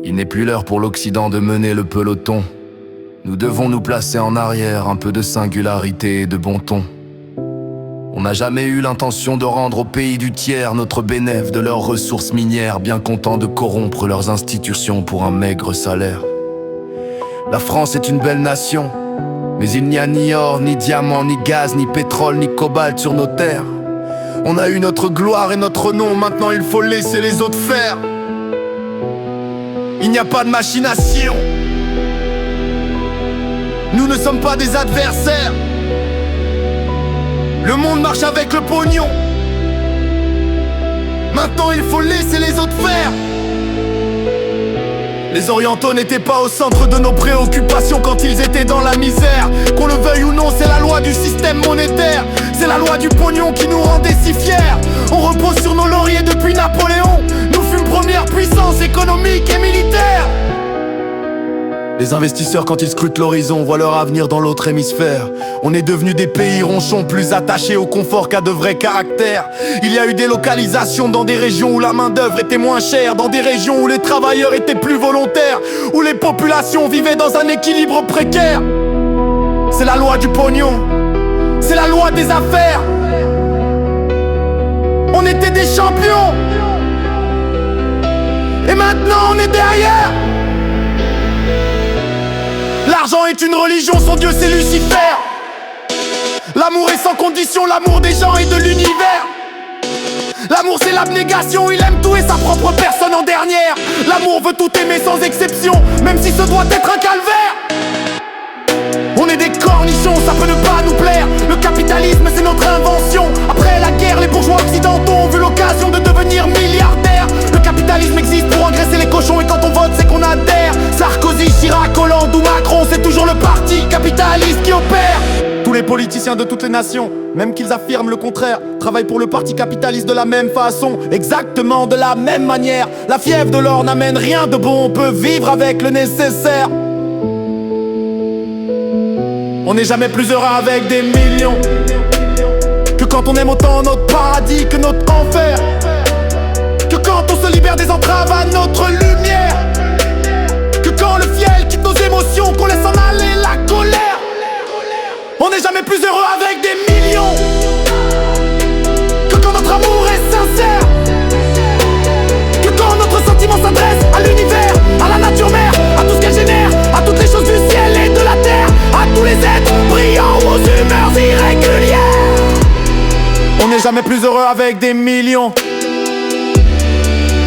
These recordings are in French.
Il n'est plus l'heure pour l'Occident de mener le peloton. Nous devons nous placer en arrière, un peu de singularité et de bon ton. On n'a jamais eu l'intention de rendre aux pays du tiers notre bénéfice de leurs ressources minières, bien contents de corrompre leurs institutions pour un maigre salaire. La France est une belle nation, mais il n'y a ni or, ni diamant, ni gaz, ni pétrole, ni cobalt sur nos terres. On a eu notre gloire et notre nom, maintenant il faut laisser les autres faire. Il n'y a pas de machination. Nous ne sommes pas des adversaires. Le monde marche avec le pognon. Maintenant il faut laisser les autres faire. Les orientaux n'étaient pas au centre de nos préoccupations quand ils étaient dans la misère. Qu'on le veuille ou non, c'est la loi du système monétaire. C'est la loi du pognon qui nous rendait si fiers. On repose sur nos lauriers depuis Napoléon. Nous fûmes première puissance économique et militaire. Les investisseurs, quand ils scrutent l'horizon, voient leur avenir dans l'autre hémisphère. On est devenus des pays ronchons, plus attachés au confort qu'à de vrais caractères. Il y a eu des localisations dans des régions où la main d'œuvre était moins chère, dans des régions où les travailleurs étaient plus volontaires, où les populations vivaient dans un équilibre précaire. C'est la loi du pognon, c'est la loi des affaires. On était des champions, et maintenant on est derrière. L'argent est une religion, son Dieu c'est Lucifer. L'amour est sans condition, l'amour des gens et de l'univers. L'amour c'est l'abnégation, il aime tout et sa propre personne en dernière. L'amour veut tout aimer sans exception, même si ce doit être un calvaire. On est des cornichons, ça peut ne pas nous plaire. Le capitalisme c'est notre invention. Après la guerre, les bourgeois occidentaux ont vu l'occasion de devenir milliardaires. Le capitalisme existe pour engraisser les cochons, et quand on vote c'est qu'on adhère. Sarkozy, Chirac, Hollande ou Macron, c'est toujours le parti capitaliste qui opère. Tous les politiciens de toutes les nations, même qu'ils affirment le contraire, travaillent pour le parti capitaliste de la même façon, exactement de la même manière. La fièvre de l'or n'amène rien de bon, on peut vivre avec le nécessaire. On n'est jamais plus heureux avec des millions que quand on aime autant notre paradis que notre enfer, que quand on se libère des entraves à notre lumière, que quand le fiel quitte nos émotions, qu'on laisse en aller la colère. On n'est jamais plus heureux avec des millions que quand notre amour est sincère, que quand notre sentiment s'adresse à l'univers, à la nature mère, à tout ce qu'elle génère, à toutes les choses du ciel et de la terre, à tous les êtres brillants aux humeurs irrégulières. On n'est jamais plus heureux avec des millions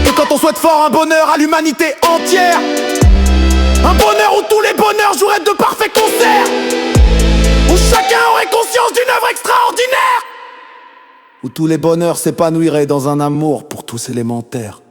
que quand on souhaite fort un bonheur à l'humanité entière. Un bonheur où tous les bonheurs joueraient de parfaits concerts, où chacun aurait conscience d'une œuvre extraordinaire, où tous les bonheurs s'épanouiraient dans un amour pour tous élémentaires.